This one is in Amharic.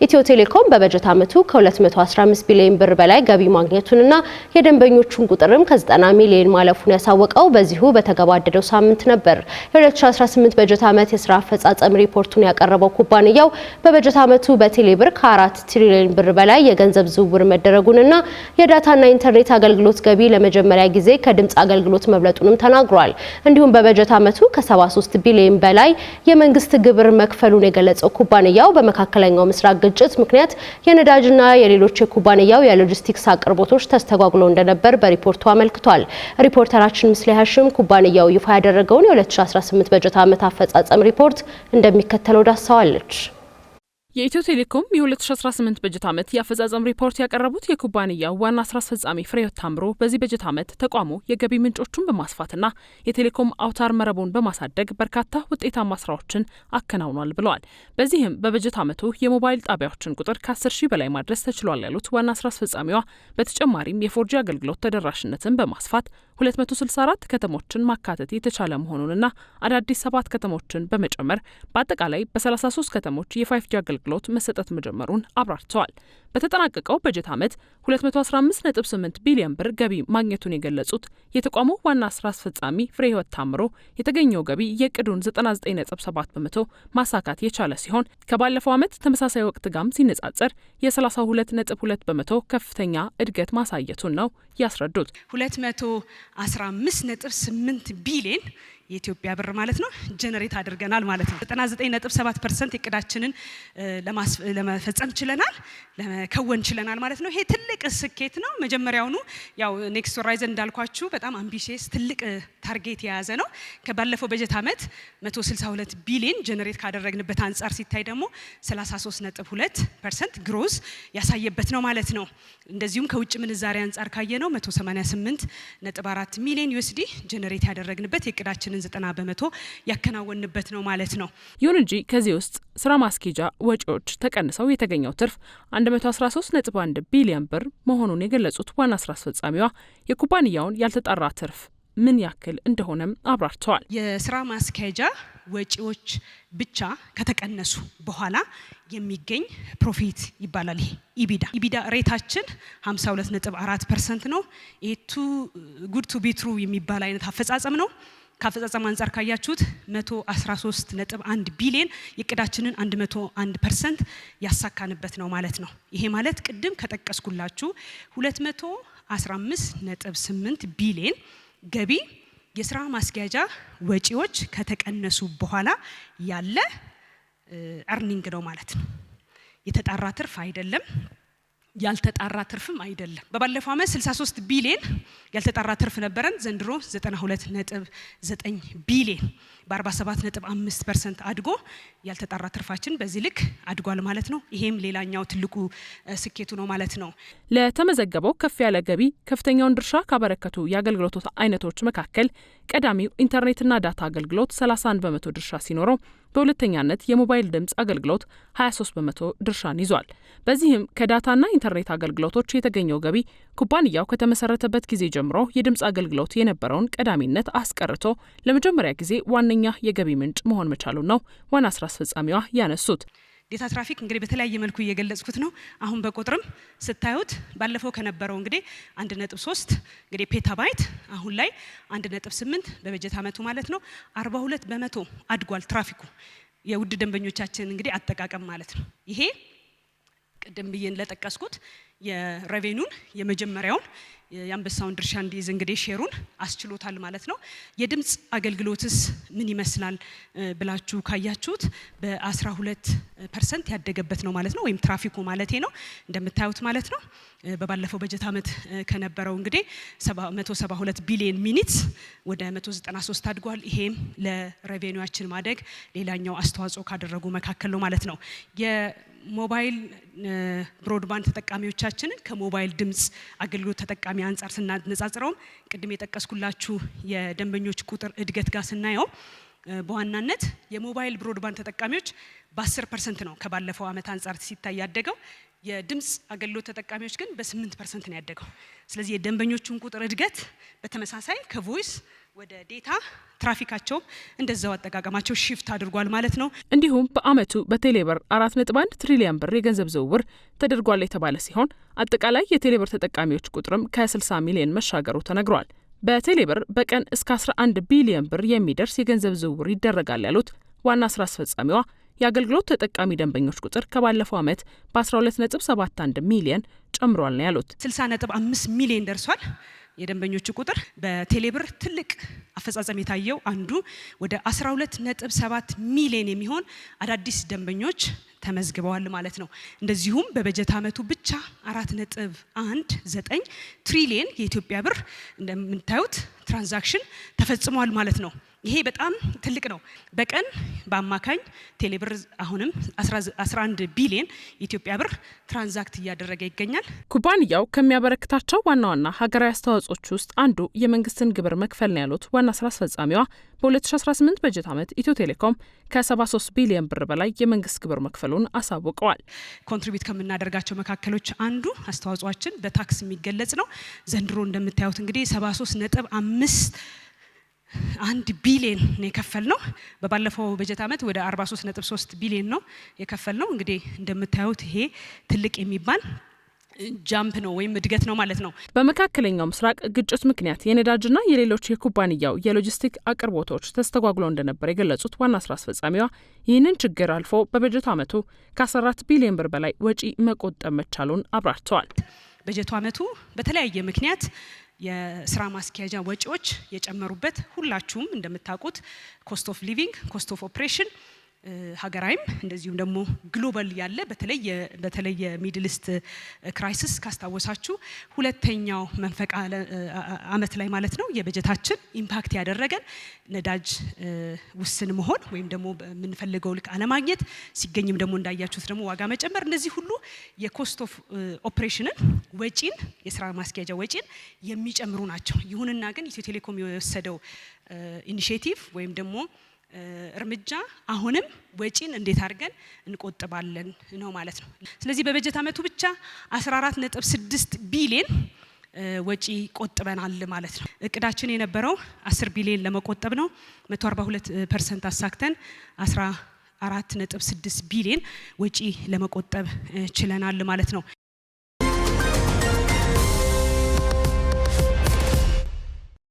ኢትዮ ቴሌኮም በበጀት ዓመቱ ከ215 ቢሊዮን ብር በላይ ገቢ ማግኘቱንና የደንበኞቹን ቁጥርም ከ90 ሚሊዮን ማለፉን ያሳወቀው በዚሁ በተገባደደው ሳምንት ነበር። የ2018 በጀት ዓመት የስራ አፈጻጸም ሪፖርቱን ያቀረበው ኩባንያው በበጀት ዓመቱ በቴሌብር ከ4 ትሪሊዮን ብር በላይ የገንዘብ ዝውውር መደረጉንና የዳታና ኢንተርኔት አገልግሎት ገቢ ለመጀመሪያ ጊዜ ከድምጽ አገልግሎት መብለጡንም ተናግሯል። እንዲሁም በበጀት ዓመቱ ከ73 ቢሊዮን በላይ የመንግስት ግብር መክፈሉን የገለጸው ኩባንያው በመካከለኛው ምስራቅ ግጭት ምክንያት የነዳጅና የሌሎች የኩባንያው የሎጂስቲክስ አቅርቦቶች ተስተጓጉለው እንደነበር በሪፖርቱ አመልክቷል። ሪፖርተራችን ምስሌ ሀሽም ኩባንያው ይፋ ያደረገውን የ2018 በጀት ዓመት አፈጻጸም ሪፖርት እንደሚከተለው ዳሰዋለች። የኢትዮ ቴሌኮም የ2018 በጀት ዓመት የአፈጻጸም ሪፖርት ያቀረቡት የኩባንያው ዋና ስራ አስፈጻሚ ፍሬህይወት ታምሩ በዚህ በጀት ዓመት ተቋሙ የገቢ ምንጮቹን በማስፋትና የቴሌኮም አውታር መረቡን በማሳደግ በርካታ ውጤታማ ስራዎችን አከናውኗል ብለዋል። በዚህም በበጀት ዓመቱ የሞባይል ጣቢያዎችን ቁጥር ከ10 ሺህ በላይ ማድረስ ተችሏል ያሉት ዋና ስራ አስፈጻሚዋ በተጨማሪም የፎርጂ አገልግሎት ተደራሽነትን በማስፋት 264 ከተሞችን ማካተት የተቻለ መሆኑንና አዳዲስ 7 ከተሞችን በመጨመር በአጠቃላይ በ33 ከተሞች የ5G አገልግሎት መሰጠት መጀመሩን አብራርተዋል። በተጠናቀቀው በጀት ዓመት 215.8 ቢሊዮን ብር ገቢ ማግኘቱን የገለጹት የተቋሙ ዋና ስራ አስፈጻሚ ፍሬህይወት ታምሩ የተገኘው ገቢ የዕቅዱን 99.7 በመቶ ማሳካት የቻለ ሲሆን ከባለፈው ዓመት ተመሳሳይ ወቅት ጋር ሲነጻጸር የ32.2 በመቶ ከፍተኛ እድገት ማሳየቱን ነው ያስረዱት። 215.8 ቢሊዮን የኢትዮጵያ ብር ማለት ነው ጀነሬት አድርገናል ማለት ነው። 99.7% እቅዳችንን ለመፈጸም ችለናል፣ ለመከወን ችለናል ማለት ነው። ይሄ ትልቅ ስኬት ነው። መጀመሪያውኑ ያው ኔክስት ሆራይዘን እንዳልኳችሁ በጣም አምቢሺየስ ትልቅ ታርጌት የያዘ ነው። ከባለፈው በጀት ዓመት 162 ቢሊዮን ጀነሬት ካደረግንበት አንጻር ሲታይ ደግሞ 33.2% ግሮዝ ያሳየበት ነው ማለት ነው። እንደዚሁም ከውጭ ምንዛሪ አንጻር ካየነው 188.4 ሚሊዮን ዩኤስዲ ጀነሬት ያደረግንበት የእቅዳችንን 90 በመቶ ያከናወንበት ነው ማለት ነው። ይሁን እንጂ ከዚህ ውስጥ ስራ ማስኬጃ ወጪዎች ተቀንሰው የተገኘው ትርፍ 113.1 ቢሊዮን ብር መሆኑን የገለጹት ዋና ስራ አስፈጻሚዋ የኩባንያውን ያልተጣራ ትርፍ ምን ያክል እንደሆነም አብራርተዋል። የስራ ማስኬጃ ወጪዎች ብቻ ከተቀነሱ በኋላ የሚገኝ ፕሮፊት ይባላል። ይሄ ኢቢዳ ሬታችን 52.4% ነው። ኢቱ ጉድ ቱ ቢ ትሩ የሚባል አይነት አፈጻጸም ነው። ከአፈጻጸም አንጻር ካያችሁት 113.1 ቢሊዮን የእቅዳችንን 101% ያሳካንበት ነው ማለት ነው። ይሄ ማለት ቅድም ከጠቀስኩላችሁ 215.8 ቢሊዮን ገቢ የስራ ማስኬጃ ወጪዎች ከተቀነሱ በኋላ ያለ አርኒንግ ነው ማለት ነው። የተጣራ ትርፍ አይደለም፣ ያልተጣራ ትርፍም አይደለም። በባለፈው ዓመት 63 ቢሊዮን ያልተጣራ ትርፍ ነበረን። ዘንድሮ 92.9 ቢሊዮን በ47.5% አድጎ ያልተጣራ ትርፋችን በዚህ ልክ አድጓል ማለት ነው። ይሄም ሌላኛው ትልቁ ስኬቱ ነው ማለት ነው። ለተመዘገበው ከፍ ያለ ገቢ ከፍተኛውን ድርሻ ካበረከቱ የአገልግሎት አይነቶች መካከል ቀዳሚው ኢንተርኔትና ዳታ አገልግሎት 31 በመቶ ድርሻ ሲኖረው በሁለተኛነት የሞባይል ድምጽ አገልግሎት 23 በመቶ ድርሻን ይዟል። በዚህም ከዳታና ኢንተርኔት አገልግሎቶች የተገኘው ገቢ ኩባንያው ከተመሰረተበት ጊዜ ጀምሮ የድምጽ አገልግሎት የነበረውን ቀዳሚነት አስቀርቶ ለመጀመሪያ ጊዜ ዋነኛ የገቢ ምንጭ መሆን መቻሉን ነው ዋና ስራ አስፈጻሚዋ ያነሱት። ዴታ ትራፊክ እንግዲህ በተለያየ መልኩ እየገለጽኩት ነው። አሁን በቁጥርም ስታዩት ባለፈው ከነበረው እንግዲህ 1.3 እንግዲህ ፔታባይት አሁን ላይ 1.8 በበጀት ዓመቱ ማለት ነው 42 በመቶ አድጓል። ትራፊኩ የውድ ደንበኞቻችን እንግዲህ አጠቃቀም ማለት ነው። ይሄ ቅድም ብዬን ለጠቀስኩት የሬቬኑን የመጀመሪያውን የአንበሳውን ድርሻ እንዲይዝ እንግዲህ ሼሩን አስችሎታል ማለት ነው። የድምጽ አገልግሎትስ ምን ይመስላል ብላችሁ ካያችሁት በ12% ያደገበት ነው ማለት ነው። ወይም ትራፊኩ ማለቴ ነው እንደምታዩት ማለት ነው። በባለፈው በጀት ዓመት ከነበረው እንግዲህ 172 ቢሊዮን ሚኒትስ ወደ 193 አድጓል። ይሄም ለሬቬኒውያችን ማደግ ሌላኛው አስተዋጽኦ ካደረጉ መካከል ነው ማለት ነው። ሞባይል ብሮድባንድ ተጠቃሚዎቻችንን ከሞባይል ድምጽ አገልግሎት ተጠቃሚ አንጻር ስናነጻጽረው ቅድም የጠቀስኩላችሁ የደንበኞች ቁጥር እድገት ጋር ስናየው በዋናነት የሞባይል ብሮድባንድ ተጠቃሚዎች በ10% ነው ከባለፈው ዓመት አንጻር ሲታይ ያደገው። የድምጽ አገልግሎት ተጠቃሚዎች ግን በ8% ነው ያደገው። ስለዚህ የደንበኞቹን ቁጥር እድገት በተመሳሳይ ከቮይስ ወደ ዴታ ትራፊካቸው እንደዛው አጠቃቀማቸው ሽፍት አድርጓል ማለት ነው። እንዲሁም በአመቱ በቴሌብር 4.1 ትሪሊዮን ብር የገንዘብ ዝውውር ተደርጓል የተባለ ሲሆን አጠቃላይ የቴሌብር ተጠቃሚዎች ቁጥርም ከ60 ሚሊዮን መሻገሩ ተነግሯል። በቴሌብር በቀን እስከ 11 ቢሊዮን ብር የሚደርስ የገንዘብ ዝውውር ይደረጋል ያሉት ዋና ስራ አስፈጻሚዋ የአገልግሎት ተጠቃሚ ደንበኞች ቁጥር ከባለፈው አመት በ12.71 ሚሊዮን ጨምሯል ነው ያሉት። 60.5 ሚሊዮን ደርሷል የደንበኞቹ ቁጥር። በቴሌብር ትልቅ አፈጻጸም የታየው አንዱ ወደ 12.7 ሚሊዮን የሚሆን አዳዲስ ደንበኞች ተመዝግበዋል ማለት ነው። እንደዚሁም በበጀት አመቱ ብቻ 4.19 ትሪሊዮን የኢትዮጵያ ብር እንደምታዩት ትራንዛክሽን ተፈጽሟል ማለት ነው። ይሄ በጣም ትልቅ ነው። በቀን በአማካኝ ቴሌብር አሁንም 11 ቢሊዮን የኢትዮጵያ ብር ትራንዛክት እያደረገ ይገኛል። ኩባንያው ከሚያበረክታቸው ዋና ዋና ሀገራዊ አስተዋጽኦች ውስጥ አንዱ የመንግስትን ግብር መክፈል ነው ያሉት ዋና ስራ አስፈጻሚዋ በ2018 በጀት ዓመት ኢትዮ ቴሌኮም ከ73 ቢሊዮን ብር በላይ የመንግስት ግብር መክፈሉን አሳውቀዋል። ኮንትሪቢዩት ከምናደርጋቸው መካከሎች አንዱ አስተዋጽኦአችን በታክስ የሚገለጽ ነው። ዘንድሮ እንደምታዩት እንግዲህ 73.1 ቢሊዮን ነው የከፈልነው። በባለፈው በጀት ዓመት ወደ 43.3 ቢሊዮን ነው የከፈልነው። እንግዲህ እንደምታዩት ይሄ ትልቅ የሚባል ጃምፕ ነው ወይም እድገት ነው ማለት ነው። በመካከለኛው ምስራቅ ግጭት ምክንያት የነዳጅና የሌሎች የኩባንያው የሎጂስቲክ አቅርቦቶች ተስተጓጉለው እንደነበር የገለጹት ዋና ስራ አስፈጻሚዋ ይህንን ችግር አልፎ በበጀት ዓመቱ ከ14 ቢሊዮን ብር በላይ ወጪ መቆጠብ መቻሉን አብራርተዋል። በጀቱ ዓመቱ በተለያየ ምክንያት የስራ ማስኪያጃ ወጪዎች የጨመሩበት ሁላችሁም እንደምታውቁት ኮስት ኦፍ ሊቪንግ፣ ኮስት ኦፍ ኦፕሬሽን ሀገራዊም እንደዚሁም ደግሞ ግሎባል ያለ በተለይ የሚድል ኢስት ክራይሲስ ካስታወሳችሁ ሁለተኛው መንፈቅ አመት ላይ ማለት ነው የበጀታችን ኢምፓክት ያደረገን ነዳጅ ውስን መሆን ወይም ደግሞ የምንፈልገው ልክ አለማግኘት ሲገኝም ደግሞ እንዳያችሁት ደግሞ ዋጋ መጨመር እነዚህ ሁሉ የኮስት ኦፍ ኦፕሬሽንን ወጪን የስራ ማስኪያጃ ወጪን የሚጨምሩ ናቸው። ይሁንና ግን ኢትዮ ቴሌኮም የወሰደው ኢኒሺዬቲቭ ወይም ደግሞ እርምጃ አሁንም ወጪን እንዴት አድርገን እንቆጥባለን ነው ማለት ነው። ስለዚህ በበጀት አመቱ ብቻ 14.6 ቢሊዮን ወጪ ቆጥበናል ማለት ነው። እቅዳችን የነበረው 10 ቢሊዮን ለመቆጠብ ነው። 142% አሳክተን 14.6 ቢሊዮን ወጪ ለመቆጠብ ችለናል ማለት ነው።